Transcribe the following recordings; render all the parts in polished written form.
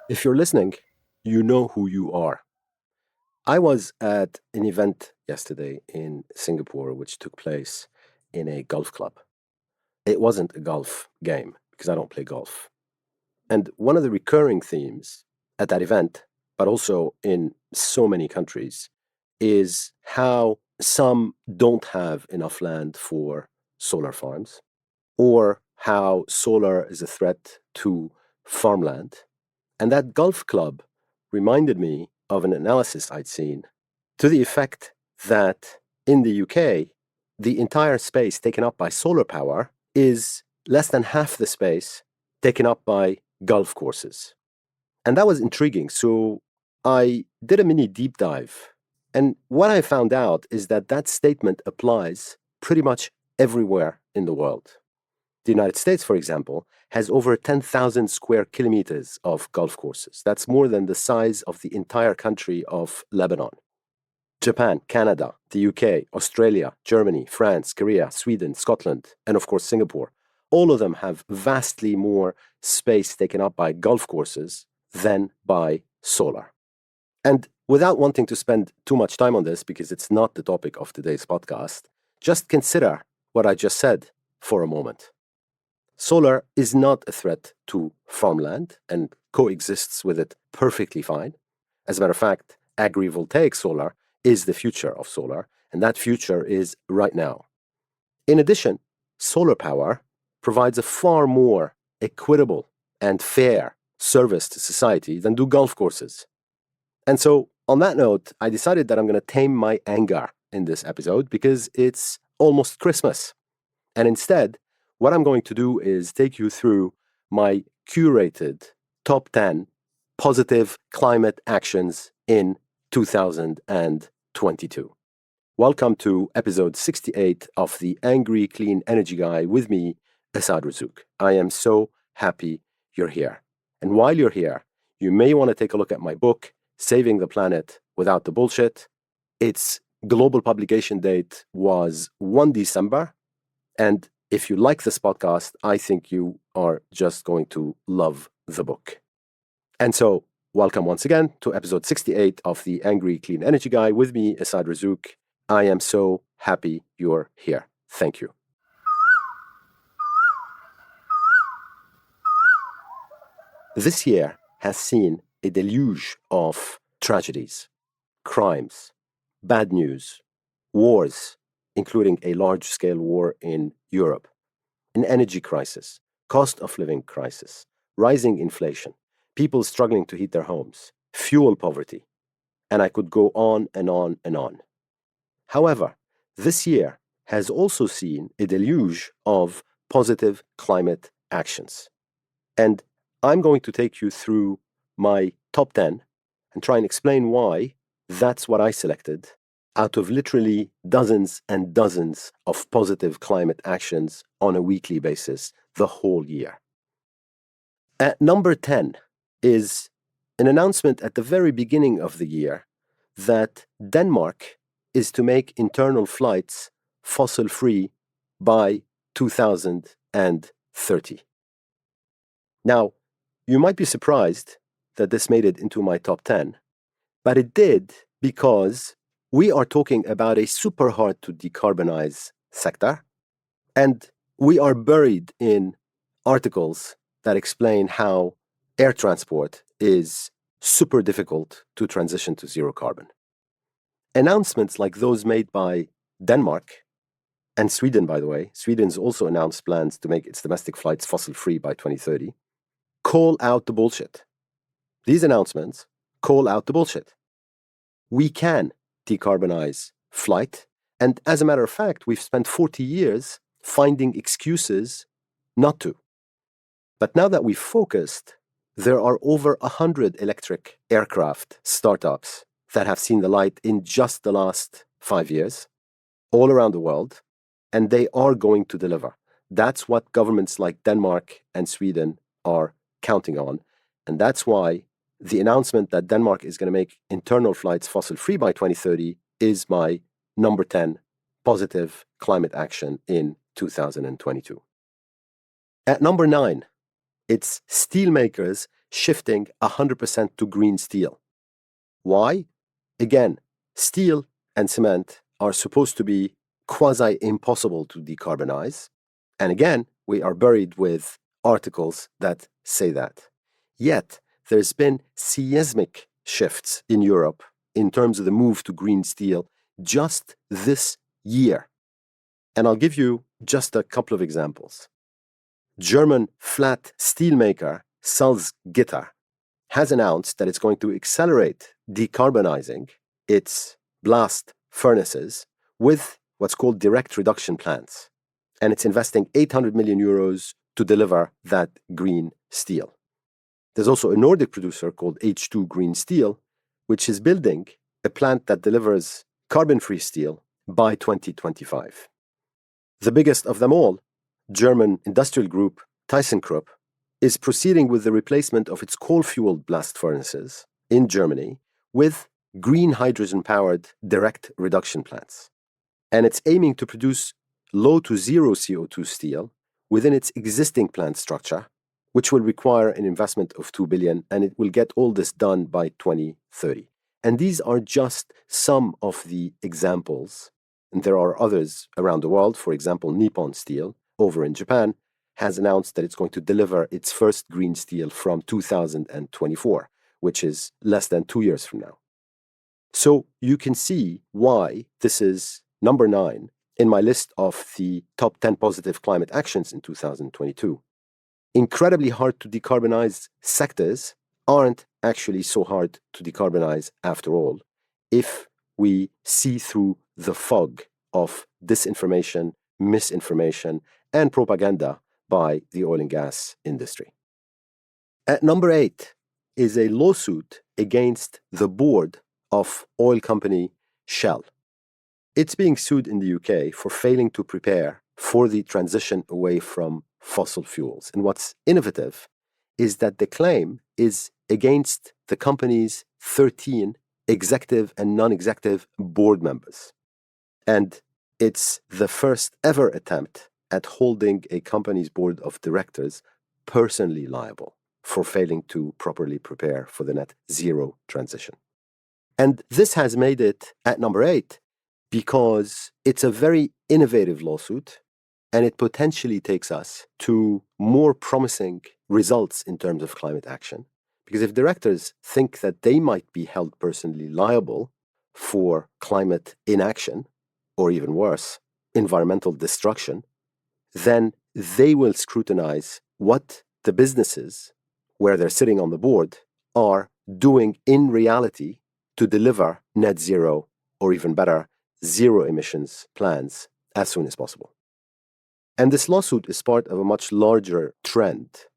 If you're listening, you know who you are. I was at an event yesterday in Singapore, which took place in a golf club. It wasn't a golf game because I don't play golf. And one of the recurring themes at that event, but also in so many countries, is how some don't have enough land for solar farms, or how solar is a threat to farmland. And that golf club reminded me of an analysis I'd seen to the effect that in the UK, the entire space taken up by solar power is less than half the space taken up by golf courses. And that was intriguing. So I did a mini deep dive. And what I found out is that that statement applies pretty much everywhere in the world. The United States, for example, has over 10,000 square kilometers of golf courses. That's more than the size of the entire country of Lebanon. Japan, Canada, the UK, Australia, Germany, France, Korea, Sweden, Scotland, and of course Singapore. All of them have vastly more space taken up by golf courses than by solar. And without wanting to spend too much time on this, because it's not the topic of today's podcast, just consider what I just said for a moment. Solar is not a threat to farmland and coexists with it perfectly fine. As a matter of fact, agrivoltaic solar is the future of solar, and that future is right now. In addition, solar power provides a far more equitable and fair service to society than do golf courses. And so, on that note, I decided that I'm going to tame my anger in this episode because it's almost Christmas. And instead, what I'm going to do is take you through my curated top 10 positive climate actions in 2022. Welcome to episode 68 of the Angry Clean Energy Guy with me, Asad Razzouk. I am so happy you're here. And while you're here, you may want to take a look at my book, Saving the Planet Without the Bullshit. Its global publication date was 1 December. And if you like this podcast, I think you are just going to love the book. And so, welcome once again to episode 68 of the Angry Clean Energy Guy with me, Asad Razzouk. I am so happy you're here. Thank you. This year has seen a deluge of tragedies, crimes, bad news, wars, including a large-scale war in Europe, an energy crisis, cost of living crisis, rising inflation, people struggling to heat their homes, fuel poverty, and I could go on and on and on. However, this year has also seen a deluge of positive climate actions. And I'm going to take you through my top 10 and try and explain why that's what I selected out of literally dozens and dozens of positive climate actions on a weekly basis the whole year. At number 10 is an announcement at the very beginning of the year that Denmark is to make internal flights fossil free by 2030. Now, you might be surprised that this made it into my top 10, but it did because we are talking about a super hard to decarbonize sector, and we are buried in articles that explain how air transport is super difficult to transition to zero carbon. Announcements like those made by Denmark and Sweden, by the way, Sweden's also announced plans to make its domestic flights fossil free by 2030, call out the bullshit. These announcements call out the bullshit. We can decarbonize flight, and as a matter of fact, we've spent 40 years finding excuses not to. But now that we've focused, there are over 100 electric aircraft startups that have seen the light in just the last 5 years, all around the world, and they are going to deliver. That's what governments like Denmark and Sweden are counting on, and that's why the announcement that Denmark is going to make internal flights fossil-free by 2030 is my number 10 positive climate action in 2022. At number 9, it's steelmakers shifting 100% to green steel. Why? Again, steel and cement are supposed to be quasi-impossible to decarbonize. And again, we are buried with articles that say that. Yet, there's been seismic shifts in Europe in terms of the move to green steel just this year. And I'll give you just a couple of examples. German flat steelmaker Salzgitter has announced that it's going to accelerate decarbonizing its blast furnaces with what's called direct reduction plants. And it's investing 800 million euros to deliver that green steel. There's also a Nordic producer called H2 Green Steel, which is building a plant that delivers carbon-free steel by 2025. The biggest of them all, German industrial group ThyssenKrupp, is proceeding with the replacement of its coal-fueled blast furnaces in Germany with green hydrogen-powered direct reduction plants. And it's aiming to produce low to zero CO2 steel within its existing plant structure, which will require an investment of 2 billion, and it will get all this done by 2030. And these are just some of the examples. And there are others around the world. For example, Nippon Steel over in Japan has announced that it's going to deliver its first green steel from 2024, which is less than 2 years from now. So you can see why this is number 9 in my list of the top 10 positive climate actions in 2022. Incredibly hard to decarbonize sectors aren't actually so hard to decarbonize after all, if we see through the fog of disinformation, misinformation, and propaganda by the oil and gas industry. At number 8 is a lawsuit against the board of oil company Shell. It's being sued in the UK for failing to prepare for the transition away from fossil fuels. And what's innovative is that the claim is against the company's 13 executive and non-executive board members. And it's the first ever attempt at holding a company's board of directors personally liable for failing to properly prepare for the net zero transition. And this has made it at number 8 because it's a very innovative lawsuit and it potentially takes us to more promising results in terms of climate action. Because if directors think that they might be held personally liable for climate inaction, or even worse, environmental destruction, then they will scrutinize what the businesses where they're sitting on the board are doing in reality to deliver net zero, or even better, zero emissions plans as soon as possible. And this lawsuit is part of a much larger trend.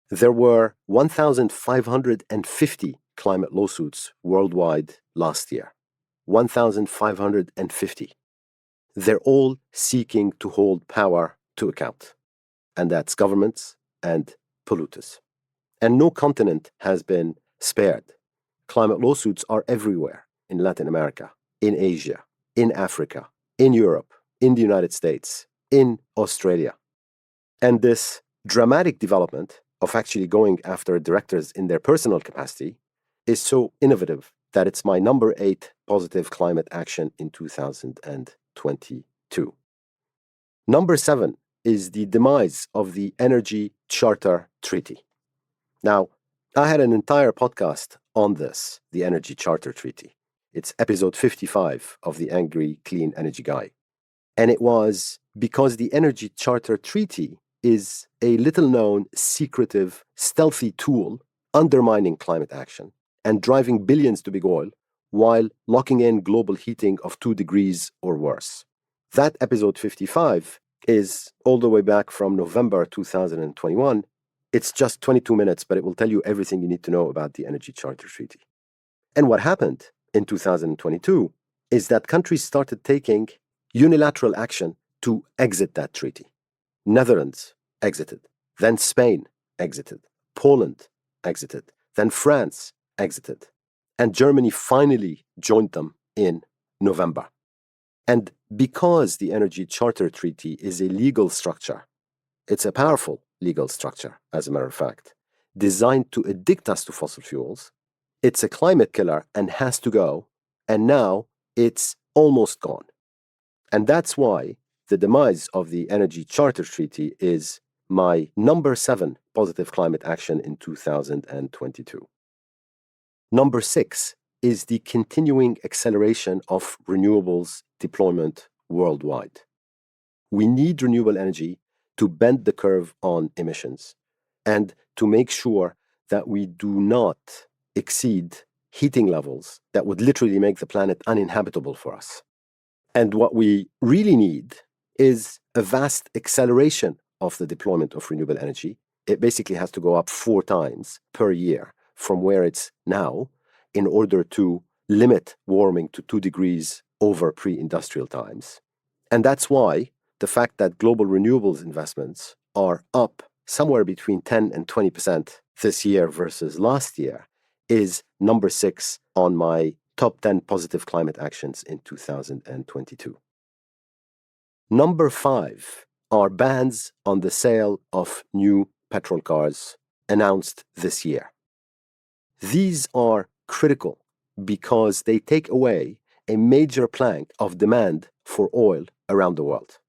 There were 1,550 climate lawsuits worldwide last year. 1,550. They're all seeking to hold power to account, and that's governments and polluters. And no continent has been spared. Climate lawsuits are everywhere in Latin America, in Asia, in Africa, in Europe, in the United States, in Australia. And this dramatic development of actually going after directors in their personal capacity is so innovative that it's my number 8 positive climate action in 2022. Number 7 is the demise of the Energy Charter Treaty. Now, I had an entire podcast on this, the Energy Charter Treaty. It's episode 55 of the Angry Clean Energy Guy. And it was because the Energy Charter Treaty is a little-known, secretive, stealthy tool undermining climate action and driving billions to big oil while locking in global heating of 2 degrees or worse. That episode 55 is all the way back from November 2021. It's just 22 minutes, but it will tell you everything you need to know about the Energy Charter Treaty. And what happened in 2022 is that countries started taking unilateral action to exit that treaty. Netherlands exited, then Spain exited, Poland exited, then France exited, and Germany finally joined them in November. And because the Energy Charter Treaty is a legal structure, it's a powerful legal structure, as a matter of fact, designed to addict us to fossil fuels. It's a climate killer and has to go. And now it's almost gone. And that's why the demise of the Energy Charter Treaty is my number 7 positive climate action in 2022. Number 6 is the continuing acceleration of renewables deployment worldwide. We need renewable energy to bend the curve on emissions and to make sure that we do not exceed heating levels that would literally make the planet uninhabitable for us. And what we really need is a vast acceleration of the deployment of renewable energy. It basically has to go up 4 times per year from where it's now in order to limit warming to 2 degrees over pre-industrial times. And that's why the fact that global renewables investments are up somewhere between 10 and 20% this year versus last year is number 6 on my top 10 positive climate actions in 2022. Number 5 are bans on the sale of new petrol cars announced this year. These are critical because they take away a major plank of demand for oil around the world.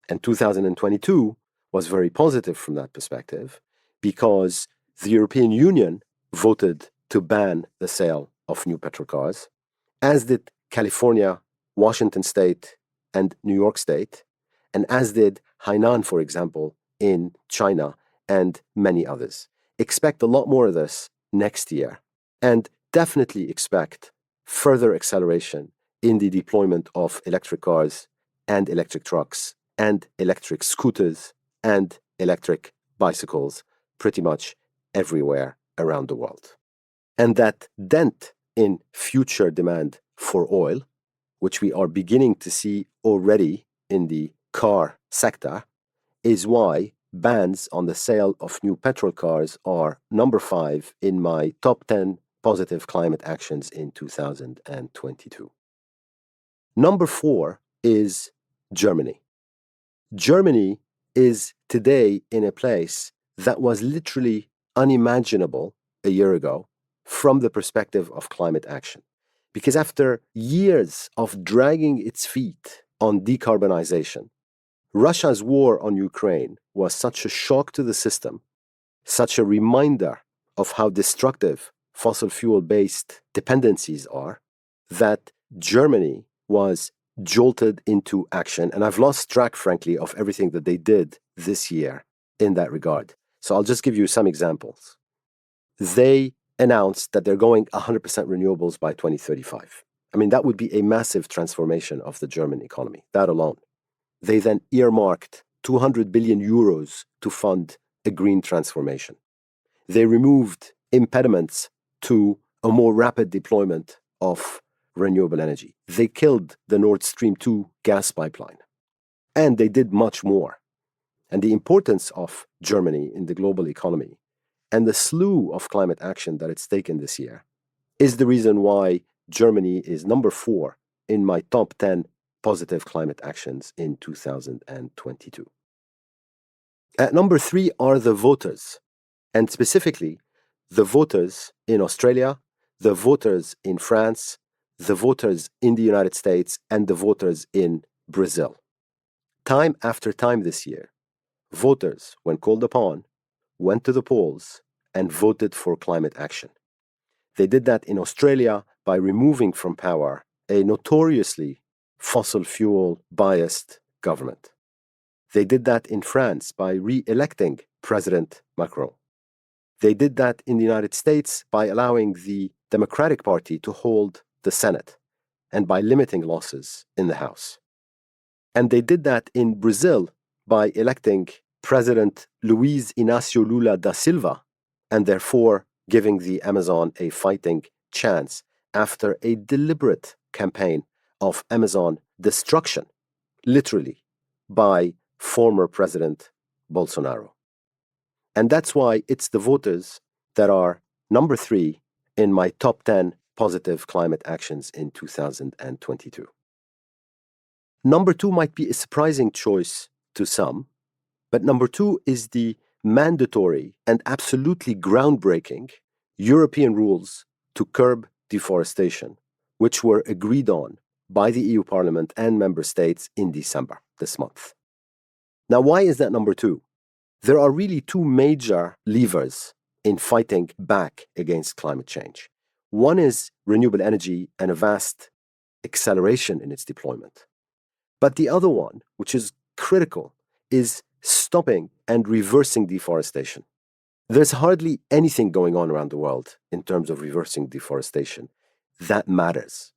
And 2022 was very positive from that perspective because the European Union voted to ban the sale of new petrol cars, as did California, Washington State, and New York State, and as did Hainan, for example, in China, and many others. Expect a lot more of this next year, and definitely expect further acceleration in the deployment of electric cars and electric trucks and electric scooters and electric bicycles pretty much everywhere around the world. And that dent in future demand for oil, which we are beginning to see already in the car sector, is why bans on the sale of new petrol cars are number 5 in my top 10 positive climate actions in 2022. Number 4 is Germany. Germany is today in a place that was literally unimaginable a year ago from the perspective of climate action. Because after years of dragging its feet on decarbonization, Russia's war on Ukraine was such a shock to the system, such a reminder of how destructive fossil fuel-based dependencies are, that Germany was jolted into action. And I've lost track, frankly, of everything that they did this year in that regard. So I'll just give you some examples. They announced that they're going 100% renewables by 2035. I mean, that would be a massive transformation of the German economy, that alone. They then earmarked 200 billion euros to fund a green transformation. They removed impediments to a more rapid deployment of renewable energy. They killed the Nord Stream 2 gas pipeline. And they did much more. And the importance of Germany in the global economy and the slew of climate action that it's taken this year is the reason why Germany is number 4 in my top 10 positive climate actions in 2022. At number 3 are the voters, and specifically the voters in Australia, the voters in France, the voters in the United States, and the voters in Brazil. Time after time this year, voters, when called upon, went to the polls and voted for climate action. They did that in Australia by removing from power a notoriously fossil fuel biased government. They did that in France by re-electing President Macron. They did that in the United States by allowing the Democratic Party to hold the Senate and by limiting losses in the House. And they did that in Brazil by electing President Luiz Inácio Lula da Silva and therefore giving the Amazon a fighting chance after a deliberate campaign of Amazon destruction, literally, by former President Bolsonaro. And that's why it's the voters that are number 3 in my top 10 positive climate actions in 2022. Number 2 might be a surprising choice to some, but number 2 is the mandatory and absolutely groundbreaking European rules to curb deforestation, which were agreed on by the EU Parliament and member states in December this month. Now, why is that number two? There are really two major levers in fighting back against climate change. One is renewable energy and a vast acceleration in its deployment. But the other one, which is critical, is stopping and reversing deforestation. There's hardly anything going on around the world in terms of reversing deforestation that matters.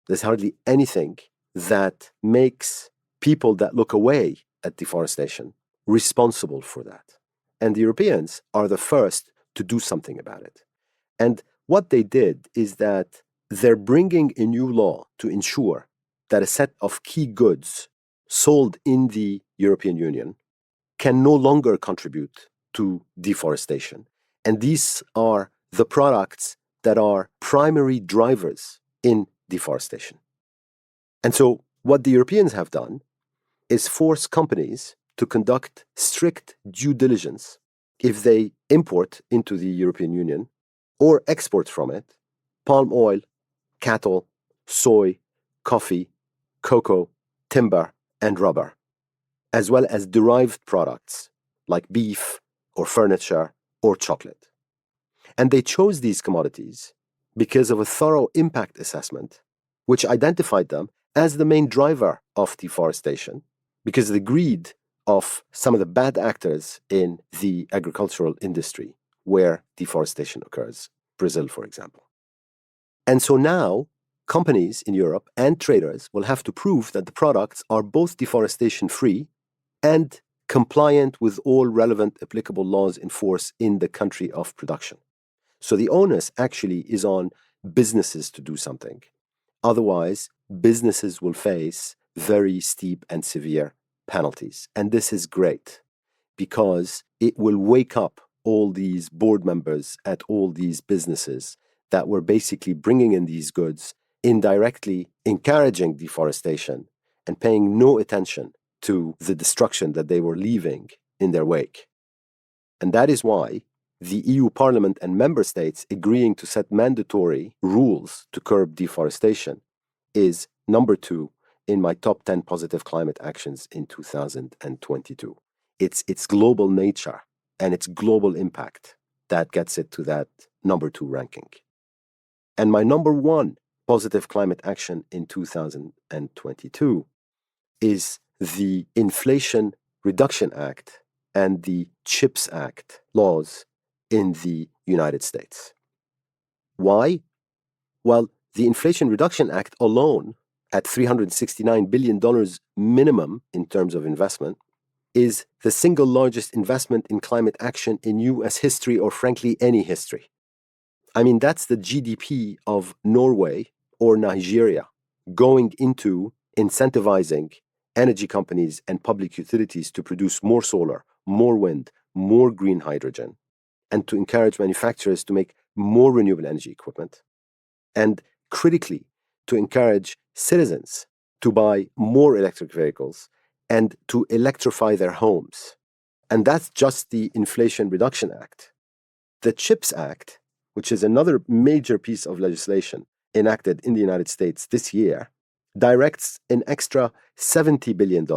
There's hardly anything that makes people that look away at deforestation responsible for that. And the Europeans are the first to do something about it. And what they did is that they're bringing a new law to ensure that a set of key goods sold in the European Union can no longer contribute to deforestation. And these are the products that are primary drivers in deforestation. And so what the Europeans have done is force companies to conduct strict due diligence if they import into the European Union or export from it palm oil, cattle, soy, coffee, cocoa, timber, and rubber, as well as derived products like beef or furniture or chocolate. And they chose these commodities because of a thorough impact assessment, which identified them as the main driver of deforestation, because of the greed of some of the bad actors in the agricultural industry where deforestation occurs, Brazil, for example. And so now, companies in Europe and traders will have to prove that the products are both deforestation-free and compliant with all relevant applicable laws in force in the country of production. So the onus actually is on businesses to do something. Otherwise, businesses will face very steep and severe penalties. And this is great because it will wake up all these board members at all these businesses that were basically bringing in these goods, indirectly encouraging deforestation and paying no attention to the destruction that they were leaving in their wake. And that is why the EU Parliament and member states agreeing to set mandatory rules to curb deforestation is number 2 in my top 10 positive climate actions in 2022. It's its global nature and its global impact that gets it to that number 2 ranking. And my number 1 positive climate action in 2022 is the Inflation Reduction Act and the CHIPS Act laws in the United States. Why? Well, the Inflation Reduction Act alone, at $369 billion minimum in terms of investment, is the single largest investment in climate action in US history, or frankly, any history. I mean, that's the GDP of Norway or Nigeria going into incentivizing energy companies and public utilities to produce more solar, more wind, more green hydrogen, and to encourage manufacturers to make more renewable energy equipment. And critically, to encourage citizens to buy more electric vehicles and to electrify their homes. And that's just the Inflation Reduction Act. The CHIPS Act, which is another major piece of legislation enacted in the United States this year, directs an extra $70 billion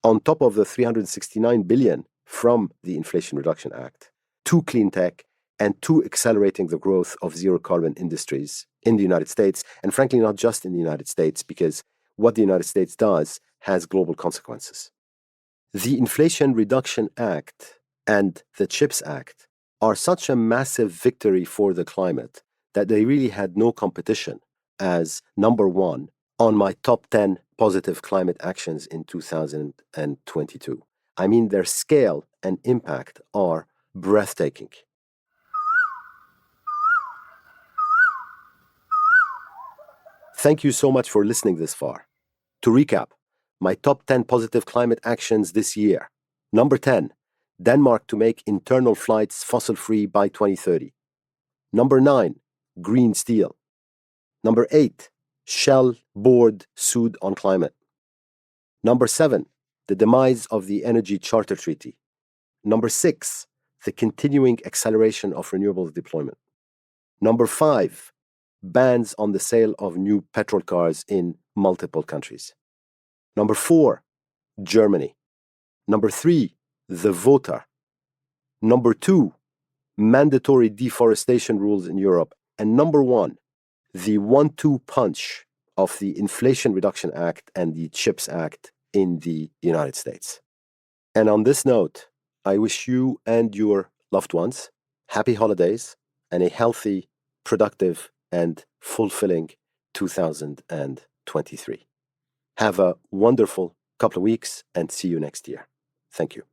on top of the $369 billion from the Inflation Reduction Act to clean tech and to accelerating the growth of zero-carbon industries in the United States, and frankly, not just in the United States, because what the United States does has global consequences. The Inflation Reduction Act and the CHIPS Act are such a massive victory for the climate that they really had no competition as number 1 on my top 10 positive climate actions in 2022. I mean, their scale and impact are breathtaking. Thank you so much for listening this far. To recap, my top 10 positive climate actions this year. Number 10, Denmark to make internal flights fossil-free by 2030. Number 9, green steel. Number 8, Shell board sued on climate. Number 7, the demise of the Energy Charter Treaty. Number 6, the continuing acceleration of renewables deployment. Number 5, bans on the sale of new petrol cars in multiple countries. Number 4, Germany. Number 3, the voter. Number 2, mandatory deforestation rules in Europe. And number 1, the 1-2 punch of the Inflation Reduction Act and the CHIPS Act in the United States. And on this note, I wish you and your loved ones happy holidays and a healthy, productive, and fulfilling 2023. Have a wonderful couple of weeks and see you next year. Thank you.